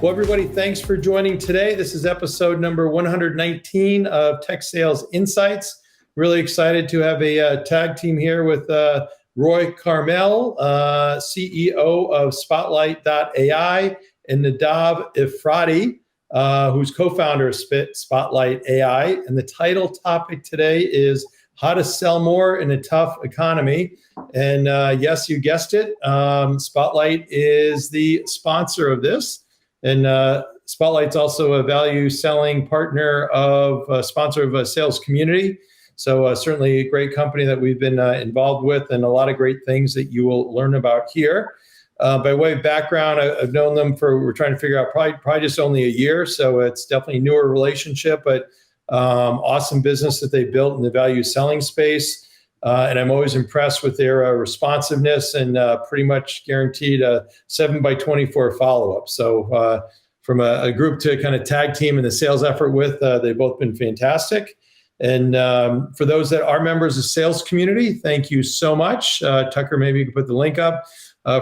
Well, everybody, thanks for joining today. This is episode number 119 of Tech Sales Insights. Really excited to have a tag team here with Roi Carmel, CEO of Spotlight.ai, and Nadav Efraty, who's co-founder of Spotlight.ai. And the title topic today is how to sell more in a tough economy. And yes, you guessed it. Spotlight is the sponsor of this. And Spotlight's also a value selling partner of sponsor of a sales community. So certainly a great company that we've been involved with, and a lot of great things that you will learn about here. By way of background, I've known them we're trying to figure out probably just only a year. So it's definitely a newer relationship, but awesome business that they built in the value selling space. And I'm always impressed with their responsiveness and pretty much guaranteed a 7x24 follow-up. So from a group to kind of tag team in the sales effort with, they've both been fantastic. And for those that are members of sales community, thank you so much. Tucker, maybe you can put the link up.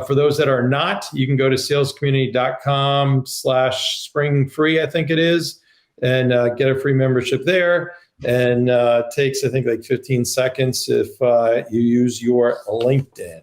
For those that are not, you can go to salescommunity.com/springfree, I think it is, and get a free membership there. And takes, I think, like 15 seconds if you use your LinkedIn.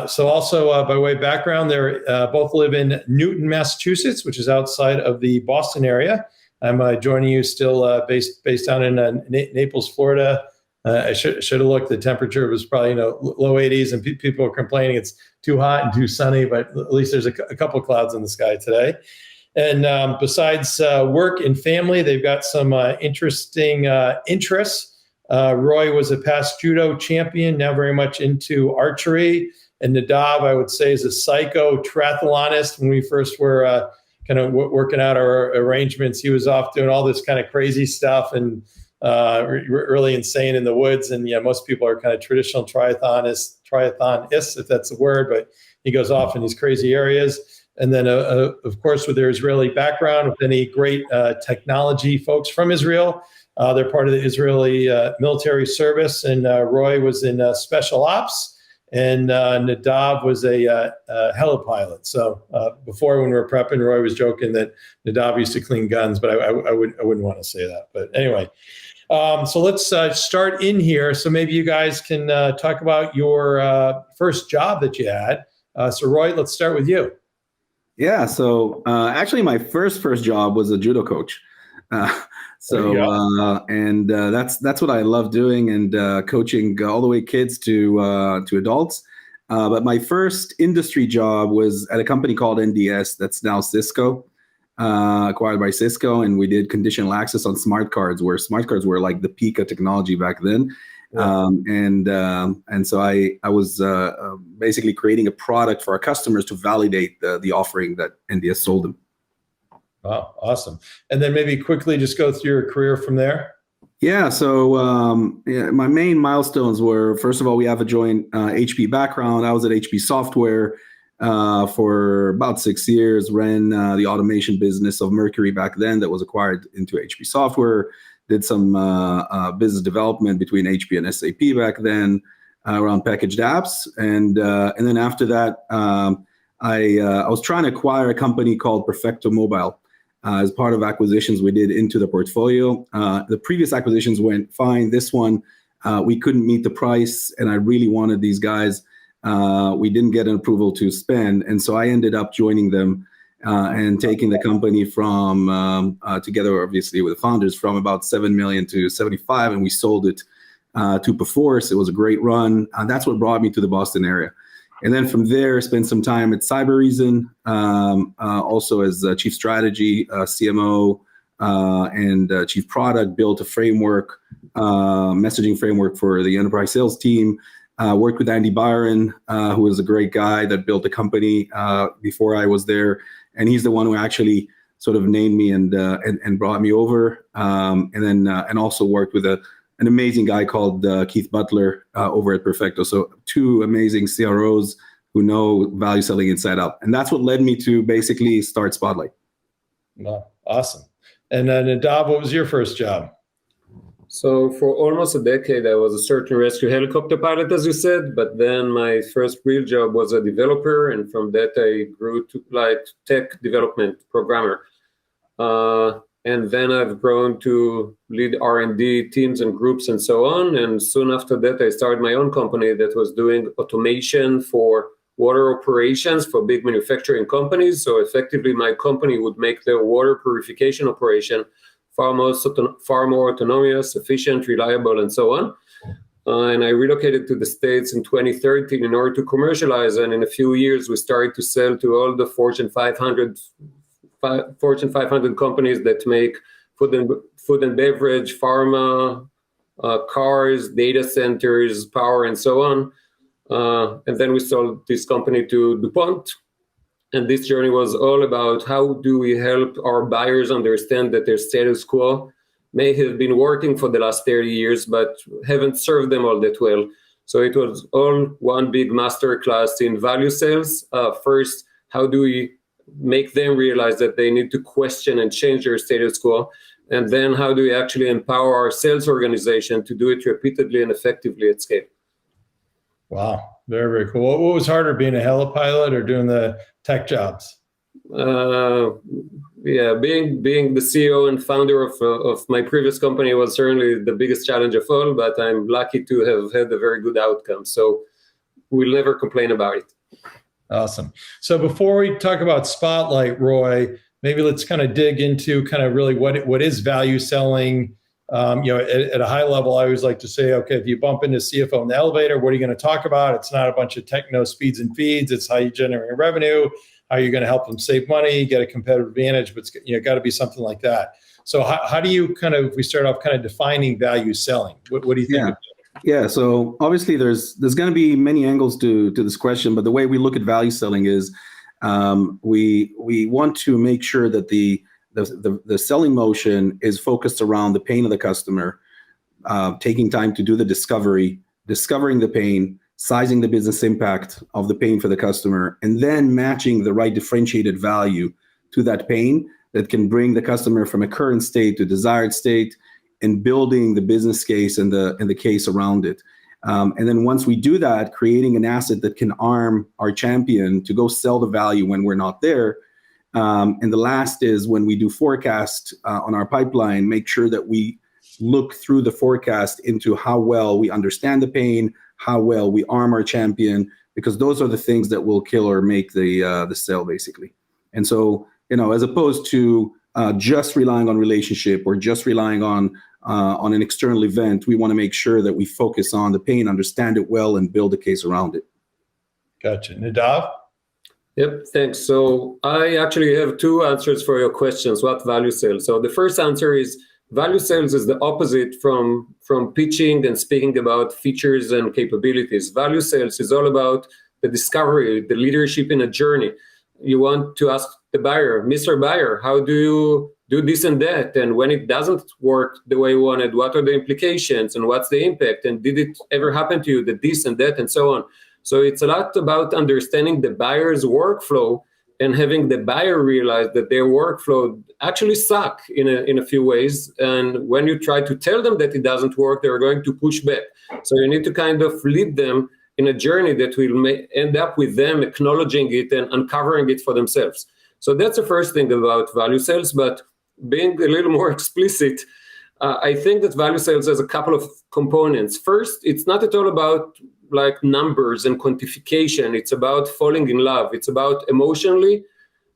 So also, by way of background, they both live in Newton, Massachusetts, which is outside of the Boston area. I'm joining you still based down in Naples, Florida. I should have looked. The temperature was probably low 80s, and people are complaining it's too hot and too sunny. But at least there's a couple clouds in the sky today. And besides work and family, they've got some interesting interests. Roi was a past judo champion, now very much into archery. And Nadav, I would say, is a psycho triathlonist. When we first were kind of working out our arrangements, he was off doing all this kind of crazy stuff and really insane in the woods. And yeah, most people are kind of traditional triathonists, if that's the word, but he goes off in these crazy areas. And then, of course, with their Israeli background, with any great technology folks from Israel, they're part of the Israeli military service. And Roi was in special ops, and Nadav was a helipilot. So before, when we were prepping, Roi was joking that Nadav used to clean guns, but I wouldn't want to say that. But anyway, so let's start in here. So maybe you guys can talk about your first job that you had. So Roi, let's start with you. Yeah, so actually my first job was a judo coach. That's what I love doing, and coaching all the way kids to adults. But my first industry job was at a company called NDS, that's now Cisco, acquired by Cisco, and we did conditional access on smart cards, where smart cards were like the peak of technology back then. Yeah. And so I was basically creating a product for our customers to validate the offering that NDS sold them. Wow, awesome. And then maybe quickly just go through your career from there. Yeah, so my main milestones were, first of all, we have a joint HP background. I was at HP Software for about 6 years, ran the automation business of Mercury back then that was acquired into HP Software. Did some business development between HP and SAP back then around packaged apps, and then after that, I was trying to acquire a company called Perfecto Mobile as part of acquisitions we did into the portfolio. The previous acquisitions went fine. This one, we couldn't meet the price, and I really wanted these guys. We didn't get an approval to spend, and so I ended up joining them. And taking the company from together, obviously, with the founders, from about 7 million to 75, and we sold it to Perforce. It was a great run. That's what brought me to the Boston area. And then from there, spent some time at Cybereason, also as chief strategy, CMO, and chief product, built a framework, messaging framework for the enterprise sales team. Worked with Andy Byron, who was a great guy that built the company before I was there. And he's the one who actually sort of named me and brought me over. And also worked with an amazing guy called Keith Butler over at Perfecto. So two amazing CROs who know value selling inside out. And that's what led me to basically start Spotlight. Wow, awesome. And Nadav, what was your first job? So for almost a decade, I was a search and rescue helicopter pilot, as you said, but then my first real job was a developer, and from that I grew to like tech development programmer. And then I've grown to lead R&D teams and groups and so on. And soon after that, I started my own company that was doing automation for water operations for big manufacturing companies. So effectively, my company would make their water purification operation far more autonomous, efficient, reliable, and so on. And I relocated to the States in 2013 in order to commercialize. And in a few years, we started to sell to all the Fortune 500 companies that make food and beverage, pharma, cars, data centers, power, and so on. And then we sold this company to DuPont. And this journey was all about how do we help our buyers understand that their status quo may have been working for the last 30 years, but haven't served them all that well. So it was all one big masterclass in value sales. First, how do we make them realize that they need to question and change their status quo? And then how do we actually empower our sales organization to do it repeatedly and effectively at scale? Wow, very, very cool. What was harder, being a helipilot or doing the tech jobs? Yeah, being the CEO and founder of my previous company was certainly the biggest challenge of all, but I'm lucky to have had a very good outcome. So we'll never complain about it. Awesome. So before we talk about Spotlight, Roy, maybe let's kind of dig into kind of really what is value selling. At a high level, I always like to say, okay, if you bump into CFO in the elevator, what are you going to talk about? It's not a bunch of techno speeds and feeds. It's how you generate revenue, how you're going to help them save money, get a competitive advantage, but it's got to be something like that. So how do you we start off kind of defining value selling? What do you think? Yeah. So obviously there's going to be many angles to this question, but the way we look at value selling is we want to make sure that the selling motion is focused around the pain of the customer, taking time to do the discovering the pain, sizing the business impact of the pain for the customer, and then matching the right differentiated value to that pain that can bring the customer from a current state to desired state, and building the business case and the case around it. And then once we do that, creating an asset that can arm our champion to go sell the value when we're not there. And the last is when we do forecast on our pipeline, make sure that we look through the forecast into how well we understand the pain, how well we arm our champion, because those are the things that will kill or make the sale, basically. And so, as opposed to just relying on relationship or just relying on an external event, we want to make sure that we focus on the pain, understand it well, and build a case around it. Gotcha. Nadav? Yep, thanks. So I actually have two answers for your questions. What value sales? So the first answer is value sales is the opposite from pitching and speaking about features and capabilities. Value sales is all about the discovery, the leadership in a journey. You want to ask the buyer, Mr. Buyer, how do you do this and that? And when it doesn't work the way you wanted, what are the implications and what's the impact? And did it ever happen to you that this and that and so on? So it's a lot about understanding the buyer's workflow and having the buyer realize that their workflow actually suck in a few ways. And when you try to tell them that it doesn't work, they're going to push back. So you need to kind of lead them in a journey that will end up with them acknowledging it and uncovering it for themselves. So that's the first thing about value sales. But being a little more explicit, I think that value sales has a couple of components. First, it's not at all about like numbers and quantification. It's about falling in love. It's about emotionally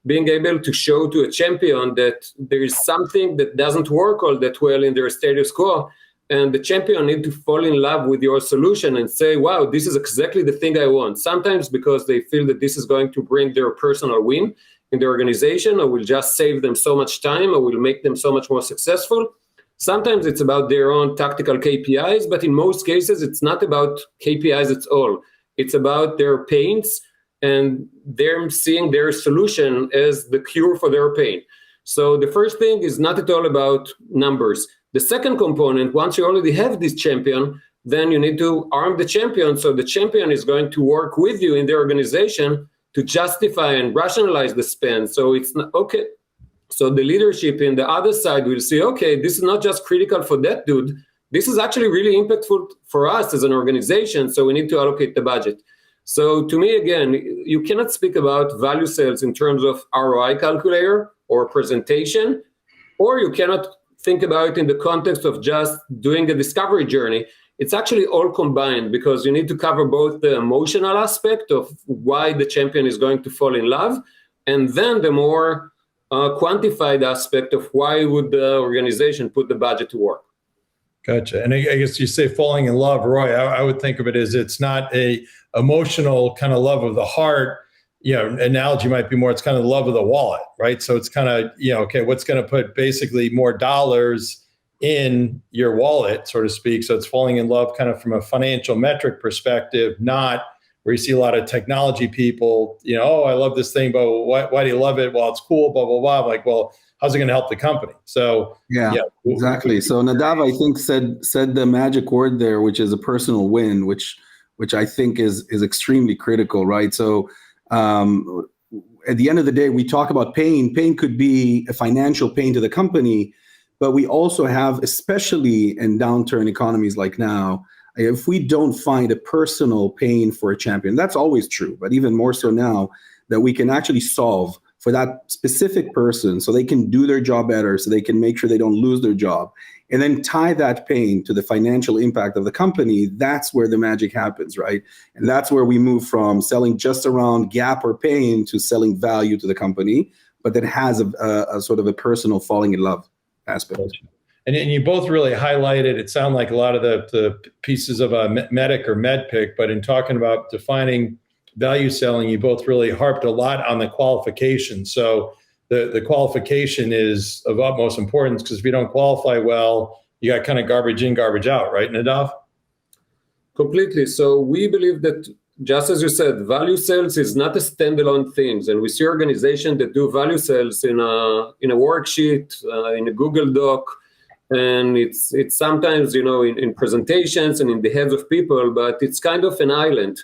being able to show to a champion that there is something that doesn't work all that well in their status quo. And the champion need to fall in love with your solution and say, wow, this is exactly the thing I want. Sometimes because they feel that this is going to bring their personal win in the organization, or will just save them so much time, or will make them so much more successful. Sometimes it's about their own tactical KPIs, but in most cases, it's not about KPIs at all. It's about their pains and them seeing their solution as the cure for their pain. So the first thing is not at all about numbers. The second component, once you already have this champion, then you need to arm the champion. So the champion is going to work with you in the organization to justify and rationalize the spend. So it's not okay. So the leadership in the other side will say, okay, this is not just critical for that dude. this is actually really impactful for us as an organization, so we need to allocate the budget. So to me, again, you cannot speak about value sales in terms of ROI calculator or presentation, or you cannot think about it in the context of just doing a discovery journey. It's actually all combined, because you need to cover both the emotional aspect of why the champion is going to fall in love, and then the more quantified aspect of why would the organization put the budget to work. Gotcha. And I guess you say falling in love, Roy, I would think of it as it's not a emotional kind of love of the heart. Analogy might be more, it's kind of the love of the wallet, right? So it's kind of, okay, what's going to put basically more dollars in your wallet, so to speak. So it's falling in love kind of from a financial metric perspective, not where you see a lot of technology people, oh, I love this thing, but why do you love it? Well, it's cool, blah, blah, blah. I'm like, well, how's it going to help the company? So yeah, exactly. So Nadav, I think said the magic word there, which is a personal win, which I think is extremely critical, right? So at the end of the day, we talk about pain. Pain could be a financial pain to the company, but we also have, especially in downturn economies like now, if we don't find a personal pain for a champion, that's always true, but even more so now, that we can actually solve for that specific person so they can do their job better, so they can make sure they don't lose their job, and then tie that pain to the financial impact of the company, that's where the magic happens, right? And that's where we move from selling just around gap or pain to selling value to the company, but that has a sort of a personal falling in love aspect. And you both really highlighted, it sounded like a lot of the pieces of a medic or med pick, but in talking about defining value selling, you both really harped a lot on the qualification. So the qualification is of utmost importance, because if you don't qualify well, you got kind of garbage in, garbage out, right, Nadav? Completely. So we believe that, just as you said, value sales is not a standalone thing. And we see organizations that do value sales in a worksheet, in a Google Doc, and it's sometimes, in presentations and in the heads of people, but it's kind of an island.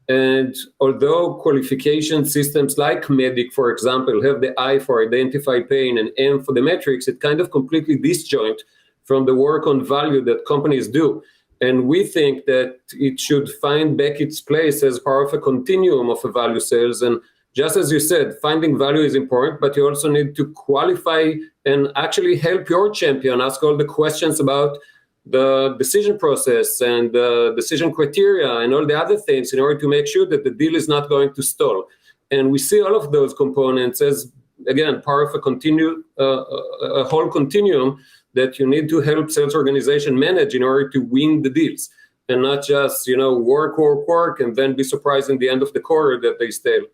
And although qualification systems like MEDIC, for example, have the I for identify pain and M for the metrics, it kind of completely disjoint from the work on value that companies do. And we think that it should find back its place as part of a continuum of a value sales. And just as you said, finding value is important, but you also need to qualify and actually help your champion ask all the questions about the decision process and the decision criteria and all the other things in order to make sure that the deal is not going to stall. And we see all of those components as, again, part of a whole continuum that you need to help sales organization manage in order to win the deals, and not just, work, and then be surprised in the end of the quarter that they stale.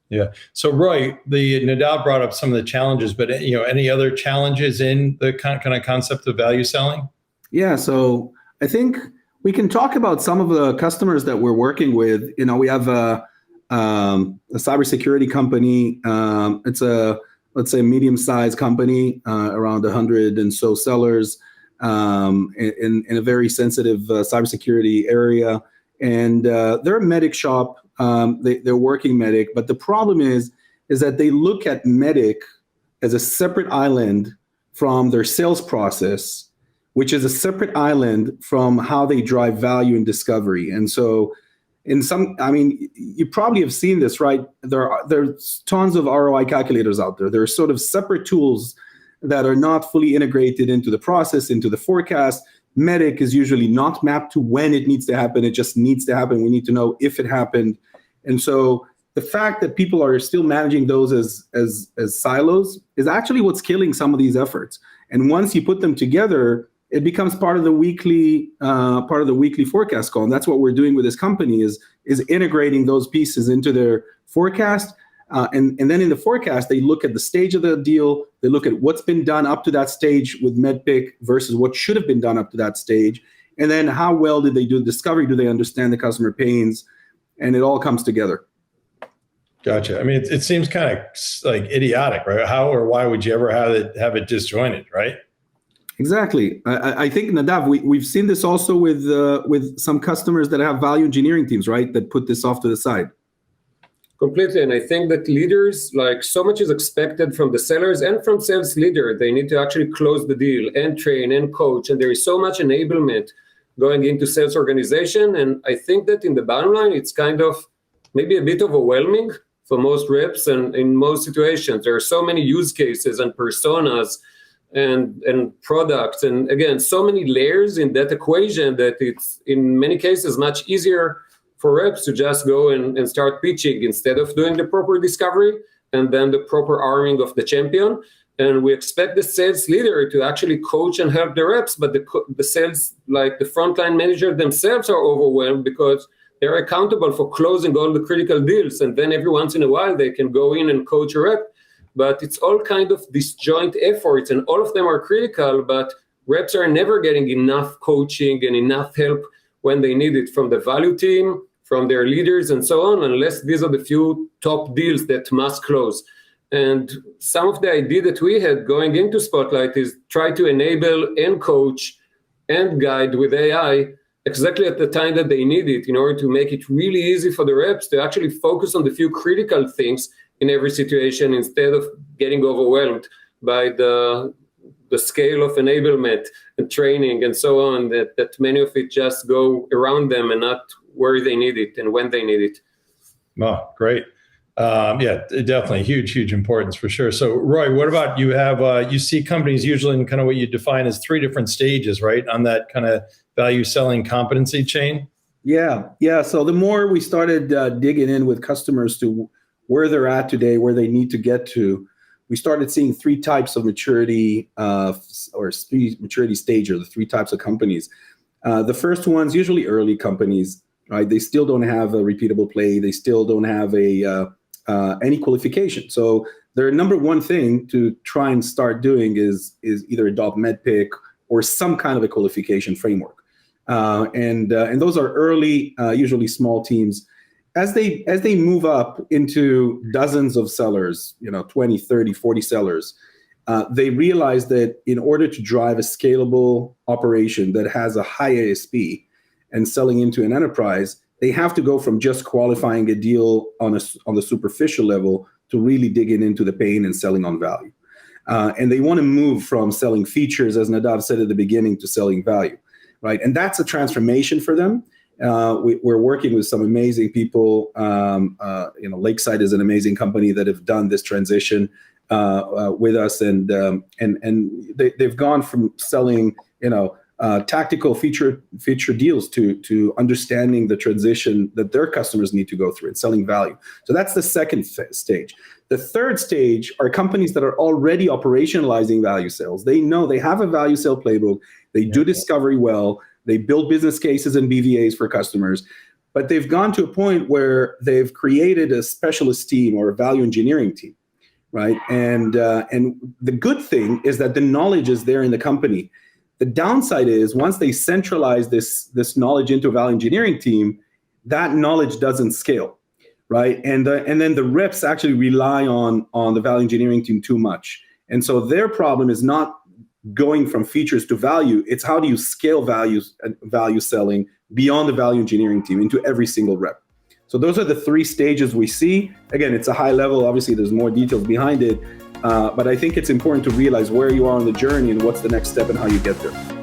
Yeah. So Roy, the Nadav brought up some of the challenges, but any other challenges in the kind of concept of value selling? Yeah, so I think we can talk about some of the customers that we're working with. We have a cybersecurity company. It's let's say, medium-sized company, around 100 and so sellers, in a very sensitive cybersecurity area. And they're a medic shop. They're working medic, but the problem is that they look at medic as a separate island from their sales process, which is a separate island from how they drive value and discovery. And so you probably have seen this, right? There's tons of ROI calculators out there. There are sort of separate tools that are not fully integrated into the process, into the forecast. Medic is usually not mapped to when it needs to happen. It just needs to happen. We need to know if it happened. And so the fact that people are still managing those as silos is actually what's killing some of these efforts. And once you put them together, it becomes part of the weekly forecast call. And that's what we're doing with this company is integrating those pieces into their forecast. And then in the forecast, they look at the stage of the deal. They look at what's been done up to that stage with MedPick versus what should have been done up to that stage. And then how well did they do the discovery? Do they understand the customer pains? And it all comes together. Gotcha. I mean, it seems kind of like idiotic, right? How or why would you ever have it disjointed, right? Exactly. I think, Nadav, we've seen this also with some customers that have value engineering teams, right? That put this off to the side. Completely. And I think that leaders, like so much is expected from the sellers and from sales leader. They need to actually close the deal and train and coach. And there is so much enablement going into sales organization. And I think that in the bottom line, it's kind of maybe a bit overwhelming for most reps. And in most situations, there are so many use cases and personas and products. And again, so many layers in that equation that it's in many cases much easier for reps to just go and start pitching instead of doing the proper discovery and then the proper arming of the champion. And we expect the sales leader to actually coach and help the reps, but the sales, like the frontline manager themselves, are overwhelmed because they're accountable for closing all the critical deals. And then every once in a while, they can go in and coach a rep. But it's all kind of disjoint efforts, and all of them are critical, but reps are never getting enough coaching and enough help when they need it from the value team, from their leaders and so on, unless these are the few top deals that must close. And some of the idea that we had going into Spotlight is try to enable and coach and guide with AI exactly at the time that they need it in order to make it really easy for the reps to actually focus on the few critical things in every situation instead of getting overwhelmed by the scale of enablement and training and so on, that many of it just go around them and not where they need it and when they need it. Oh, great. Yeah, definitely huge importance for sure. So Roi, what about you have, you see companies usually in kind of what you define as 3 different stages, right? On that kind of value selling competency chain? Yeah. So the more we started digging in with customers to where they're at today, where they need to get to, we started seeing 3 types of maturity or 3 maturity stage, or the 3 types of companies. The first one's usually early companies, right? They still don't have a repeatable play. They still don't have any qualification. So their number one thing to try and start doing is either adopt MEDPIC or some kind of a qualification framework. And those are early, usually small teams. As they move up into dozens of sellers, 20, 30, 40 sellers, they realize that in order to drive a scalable operation that has a high ASP and selling into an enterprise, they have to go from just qualifying a deal on the superficial level to really digging into the pain and selling on value. And they want to move from selling features, as Nadav said at the beginning, to selling value, right? And that's a transformation for them. We're working with some amazing people. Lakeside is an amazing company that have done this transition with us, and they've gone from selling tactical feature deals to understanding the transition that their customers need to go through and selling value. So that's the second stage. The third stage are companies that are already operationalizing value sales. They know they have a value sale playbook. They do discovery well. They build business cases and BVAs for customers, but they've gone to a point where they've created a specialist team or a value engineering team, right? And the good thing is that the knowledge is there in the company. The downside is once they centralize this knowledge into a value engineering team, that knowledge doesn't scale, right? And then the reps actually rely on the value engineering team too much. And so their problem is not going from features to value, it's how do you scale value selling beyond the value engineering team into every single rep. So those are the 3 stages we see. Again, it's a high level. Obviously, there's more details behind it. But I think it's important to realize where you are on the journey and what's the next step and how you get there.